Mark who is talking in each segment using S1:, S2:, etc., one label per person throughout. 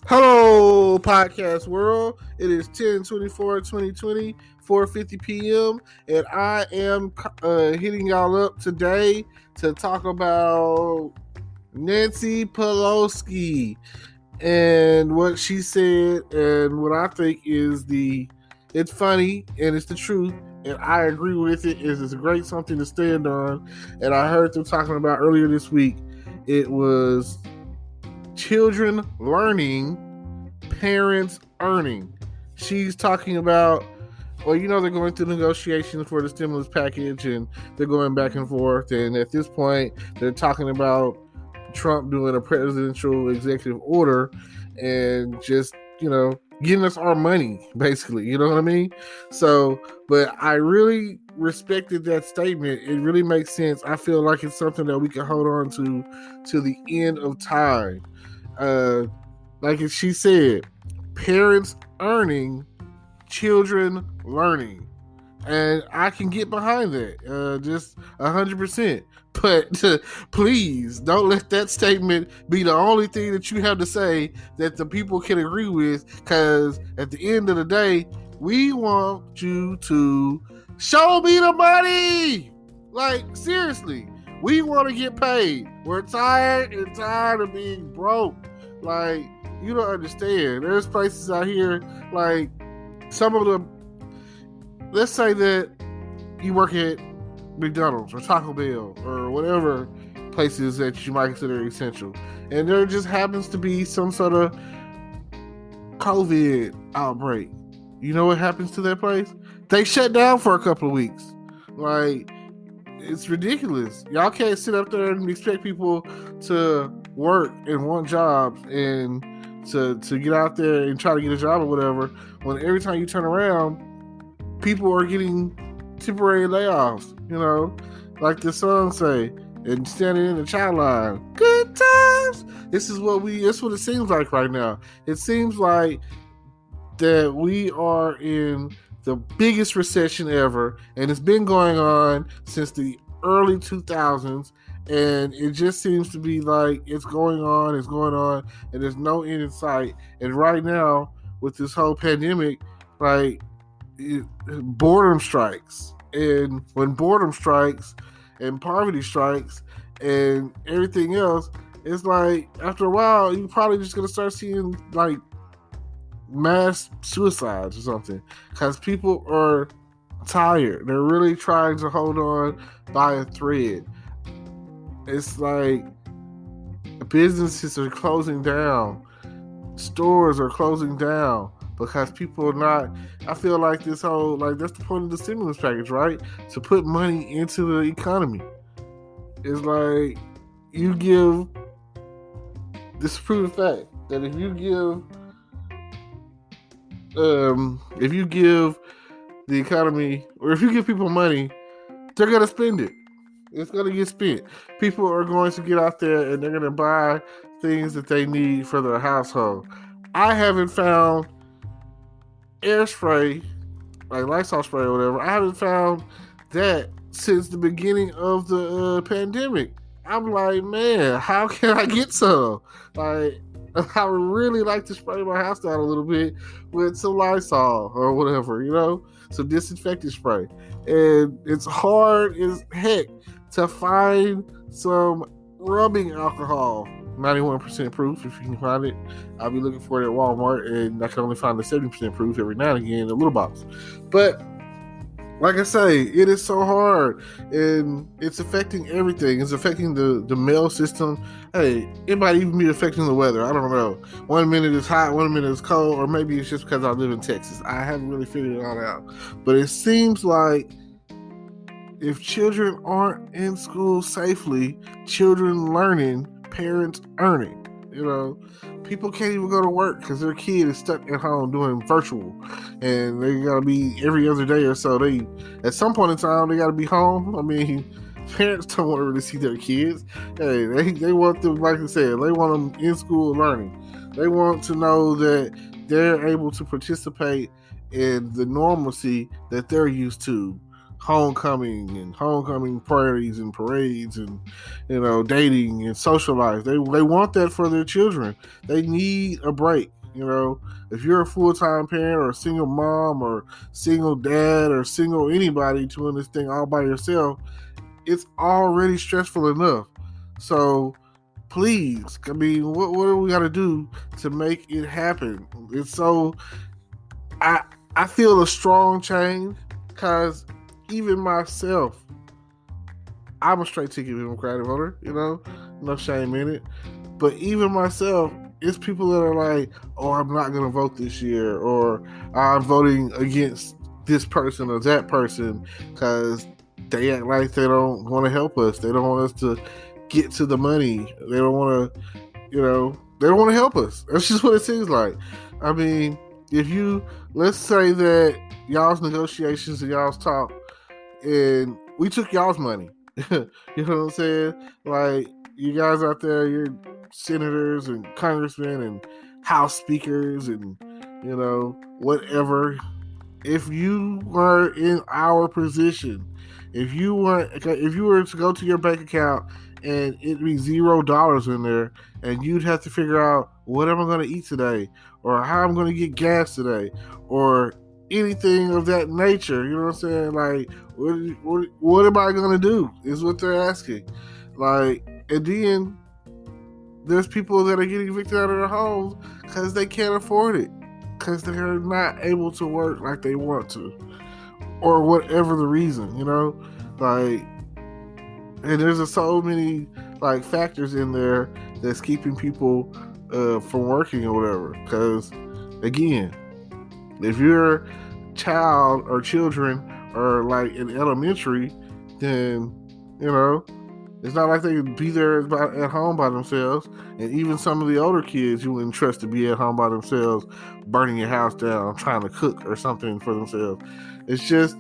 S1: Hello, podcast world. It is 10/24/2020, 4:50 p.m., and I am hitting y'all up today to talk about Nancy Pelosi and what she said and what I think is it's funny and it's the truth, and I agree with it. It's great something to stand on, and I heard them talking about earlier this week. It was children learning, parents earning. She's talking about, they're going through negotiations for the stimulus package and they're going back and forth. And at this point, they're talking about Trump doing a presidential executive order and just, getting us our money, basically. You know what I mean? So, but I really respected that statement. It really makes sense. I feel like it's something that we can hold on to the end of time. Like she said, parents earning, children learning. And I can get behind that, just 100%. But please don't let that statement be the only thing that you have to say that the people can agree with, because at the end of the day, we want you to show me the money. Like, seriously, we want to get paid. We're tired of being broke. Like, you don't understand. There's places out here, like some of them, let's say that you work at McDonald's or Taco Bell or whatever places that you might consider essential, and there just happens to be some sort of COVID outbreak. You know what happens to that place? They shut down for a couple of weeks. Like, it's ridiculous. Y'all can't sit up there and expect people to work and want jobs and to get out there and try to get a job or whatever, when every time you turn around, people are getting temporary layoffs, like the song say, and standing in the child line. Good times. That's what it seems like right now. It seems like that we are in the biggest recession ever, and it's been going on since the early 2000s, and it just seems to be like it's going on, and there's no end in sight. And right now, with this whole pandemic, like, boredom strikes. And when boredom strikes and poverty strikes and everything else, it's like, after a while, you're probably just going to start seeing, like, mass suicides or something, because people are tired. They're really trying to hold on by a thread. It's like businesses are closing down, stores are closing down, because people are not. I feel like this whole, like, that's the point of the stimulus package, right? To put money into the economy. It's like, you give, this is proven fact, that if you give the economy, or if you give people money, they're going to spend it. It's going to get spent. People are going to get out there and they're going to buy things that they need for their household. I haven't found air spray, like Lysol spray or whatever. I haven't found that since the beginning of the pandemic. I'm like, man, how can I get some? Like, I would really like to spray my house down a little bit with some Lysol or whatever, some disinfectant spray. And it's hard as heck to find some rubbing alcohol, 91% proof. If you can find it, I'll be looking for it at Walmart, and I can only find the 70% proof every now and again in a little box. But like I say, it is so hard, and it's affecting everything. It's affecting the mail system. Hey, it might even be affecting the weather. I don't know. 1 minute it's hot, 1 minute it's cold, or maybe it's just because I live in Texas. I haven't really figured it all out. But it seems like if children aren't in school safely, children learning, parents earning. People can't even go to work because their kid is stuck at home doing virtual, and they gotta be every other day or so. At some point in time, they gotta be home. I mean, parents don't want to really see their kids. Hey, they want them, like I said, they want them in school learning. They want to know that they're able to participate in the normalcy that they're used to. Homecoming parties and parades and dating and social life. They want that for their children. They need a break. You know, if you're a full-time parent or a single mom or single dad or single anybody doing this thing all by yourself, it's already stressful enough. So please, I mean, what do we got to do to make it happen? It's so, I feel a strong change because even myself, I'm a straight ticket Democratic voter, you know, no shame in it. But even myself, it's people that are like, oh, I'm not going to vote this year, or I'm voting against this person or that person because they act like they don't want to help us. They don't want us to get to the money. They don't want to, you know, they don't want to help us. That's just what it seems like. I mean, let's say that y'all's negotiations and y'all's talk, and we took y'all's money. You know what I'm saying? Like, you guys out there, you're senators and congressmen and house speakers and, you know, whatever. If you were in our position, if you were to go to your bank account and it'd be $0 in there, and you'd have to figure out what am I going to eat today, or how I'm going to get gas today, or anything of that nature, you know what I'm saying? Like, what am I going to do is what they're asking. Like, and then there's people that are getting evicted out of their homes because they can't afford it, because they're not able to work like they want to, or whatever the reason, you know? Like, and there's so many like factors in there that's keeping people from working or whatever. Because again, if your child or children are like in elementary, then, you know, it's not like they can be there at home by themselves. And even some of the older kids you wouldn't trust to be at home by themselves, burning your house down, trying to cook or something for themselves. It's just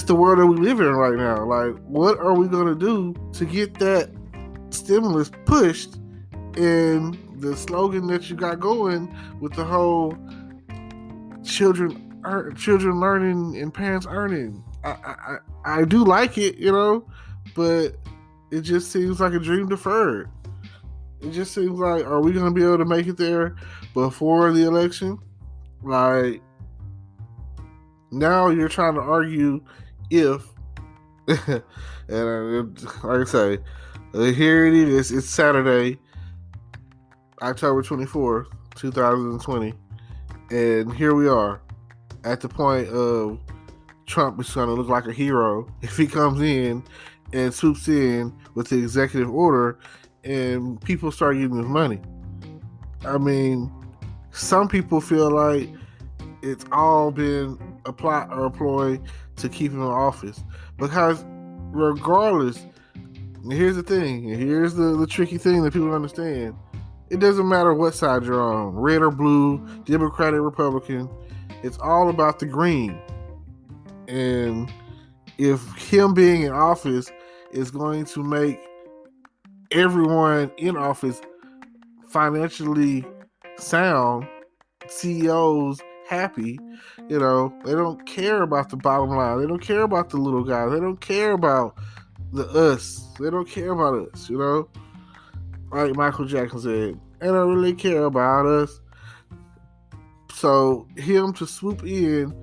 S1: the world that we live in right now. Like, what are we going to do to get that stimulus pushed? And the slogan that you got going with the whole children learning and parents earning, I do like it, you know, but it just seems like a dream deferred. It just seems like, are we going to be able to make it there before the election? Like, now you're trying to argue if, and like I say, here it is. It's Saturday, October 24th, 2020, and here we are at the point of Trump is going to look like a hero if he comes in and swoops in with the executive order and people start getting his money. I mean, some people feel like it's all been a plot or a ploy to keep him in office, because regardless, here's the thing, here's the tricky thing that people understand. It doesn't matter what side you're on, red or blue, Democratic, Republican, it's all about the green. And if him being in office is going to make everyone in office financially sound, CEOs happy, you know, they don't care about the bottom line. They don't care about the little guys. They don't care about the us. They don't care about us, you know? Like Michael Jackson said, they don't really care about us. So him to swoop in,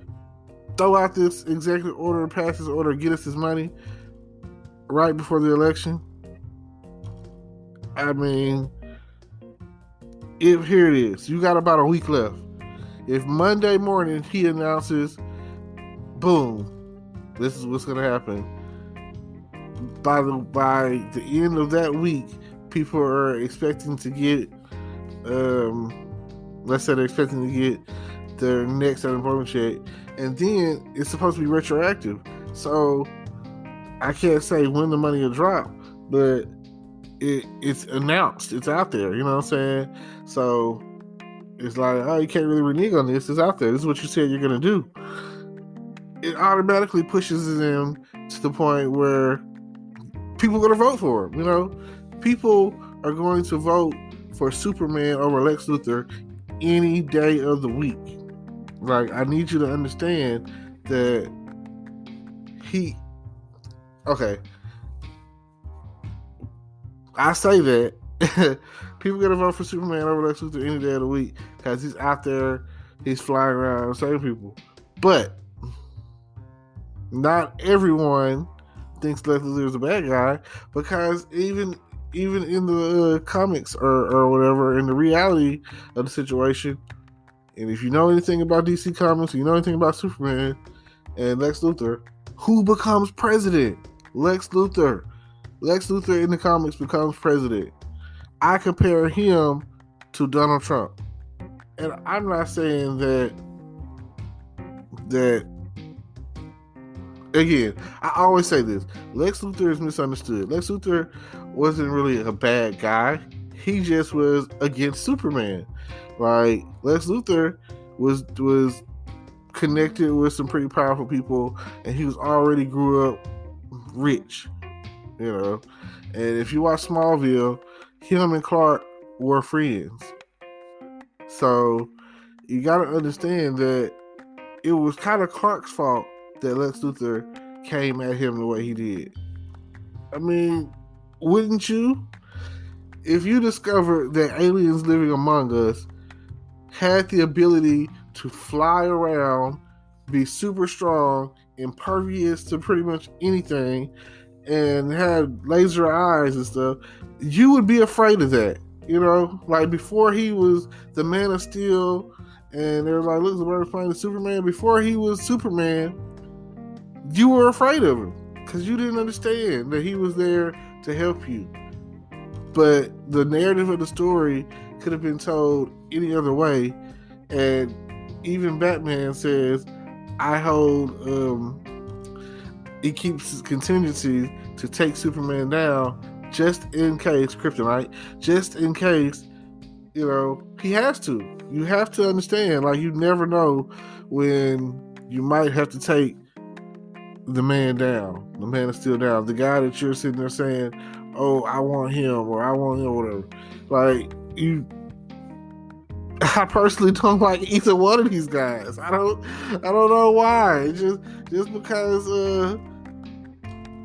S1: throw out this executive order, pass this order, get us his money right before the election. I mean, here it is. You got about a week left. If Monday morning he announces, boom, this is what's going to happen, by the end of that week, people are expecting to get, let's say they're expecting to get their next unemployment check, and then it's supposed to be retroactive. So I can't say when the money will drop, but it's announced. It's out there. You know what I'm saying? So it's like, oh, you can't really renege on this. It's out there. This is what you said you're going to do. It automatically pushes them to the point where people are going to vote for him. You know, people are going to vote for Superman over Lex Luthor any day of the week. Like, I need you to understand that okay, I say that People gonna vote for Superman over Lex Luthor any day of the week because he's out there, he's flying around saving people. But not everyone thinks Lex Luthor is a bad guy, because even in the comics or whatever, in the reality of the situation, and if you know anything about DC Comics, you know anything about Superman and Lex Luthor, who becomes president? Lex Luthor. Lex Luthor in the comics becomes president. I compare him to Donald Trump. And I'm not saying that again, I always say this. Lex Luthor is misunderstood. Lex Luthor wasn't really a bad guy. He just was against Superman. Like, Lex Luthor was connected with some pretty powerful people, and he was already grew up rich, you know. And if you watch Smallville, him and Clark were friends. So you got to understand that it was kind of Clark's fault that Lex Luthor came at him the way he did. I mean, wouldn't you? If you discovered that aliens living among us had the ability to fly around, be super strong, impervious to pretty much anything, and had laser eyes and stuff, you would be afraid of that. You know, like before he was the Man of Steel, and they were like, look, the bird playing the Superman. Before he was Superman, you were afraid of him because you didn't understand that he was there to help you. But the narrative of the story could have been told any other way, and even Batman says, I hold it keeps contingencies to take Superman down just in case, kryptonite, just in case, you know, he has to. You have to understand, like, you never know when you might have to take the man down, the Man of Steel down, the guy that you're sitting there saying, oh, I want him, or I want him, or whatever. Like, I personally don't like either one of these guys. I don't know why. Just because.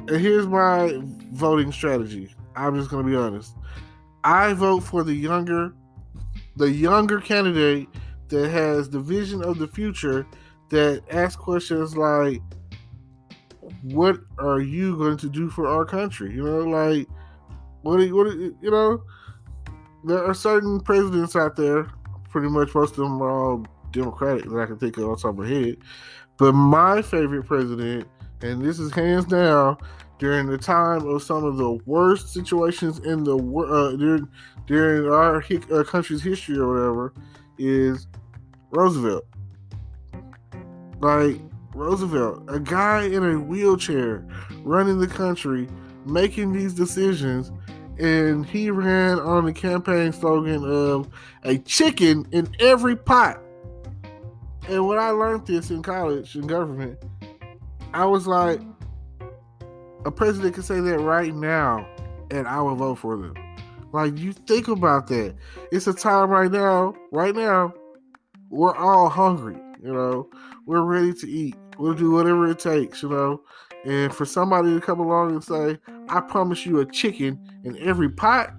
S1: And here's my voting strategy. I'm just gonna be honest. I vote for the younger candidate that has the vision of the future, that asks questions like, "What are you going to do for our country?" You know, like, what you know? There are certain presidents out there. Pretty much most of them are all Democratic that I can think of on top of my head. But my favorite president, and this is hands down, during the time of some of the worst situations in the during our country's history or whatever, is Roosevelt. Like, Roosevelt, a guy in a wheelchair running the country, making these decisions, and he ran on the campaign slogan of a chicken in every pot. And when I learned this in college, in government, I was like, a president can say that right now, and I will vote for them. Like, you think about that. It's a time right now, we're all hungry, you know. We're ready to eat. We'll do whatever it takes, you know. And for somebody to come along and say, I promise you a chicken in every pot.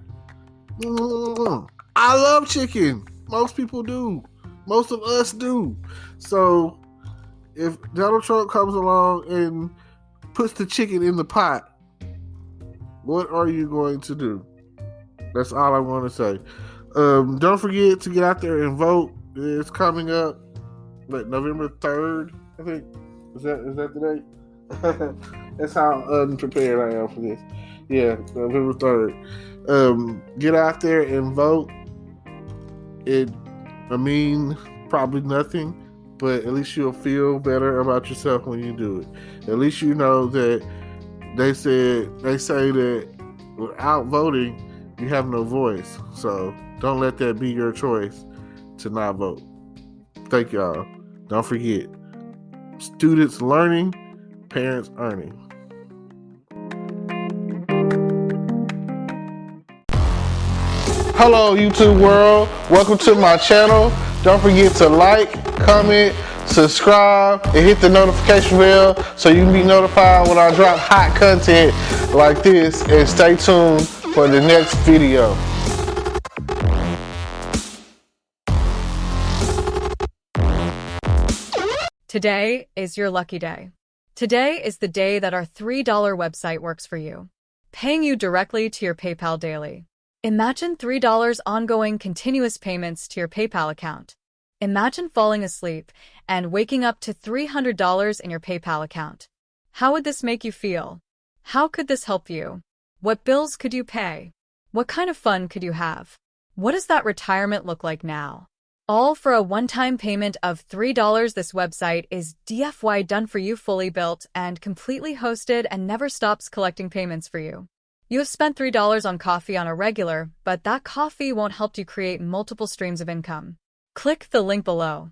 S1: I love chicken. Most people do. Most of us do. So if Donald Trump comes along and puts the chicken in the pot, what are you going to do? That's all I want to say. Don't forget to get out there and vote. It's coming up, November 3rd, I think. Is that the date? That's how unprepared I am for this. Yeah, November 3rd. Get out there and vote. Probably nothing, but at least you'll feel better about yourself when you do it. At least you know that they say that without voting, you have no voice. So don't let that be your choice to not vote. Thank y'all. Don't forget, students learning, parents earning. Hello, YouTube world. Welcome to my channel. Don't forget to like, comment, subscribe, and hit the notification bell so you can be notified when I drop hot content like this. And stay tuned for the next video.
S2: Today is your lucky day. Today is the day that our $3 website works for you, paying you directly to your PayPal daily. Imagine $3 ongoing continuous payments to your PayPal account. Imagine falling asleep and waking up to $300 in your PayPal account. How would this make you feel? How could this help you? What bills could you pay? What kind of fun could you have? What does that retirement look like now? All for a one-time payment of $3. This website is DFY done for you, fully built and completely hosted, and never stops collecting payments for you. You have spent $3 on coffee on a regular, but that coffee won't help you create multiple streams of income. Click the link below.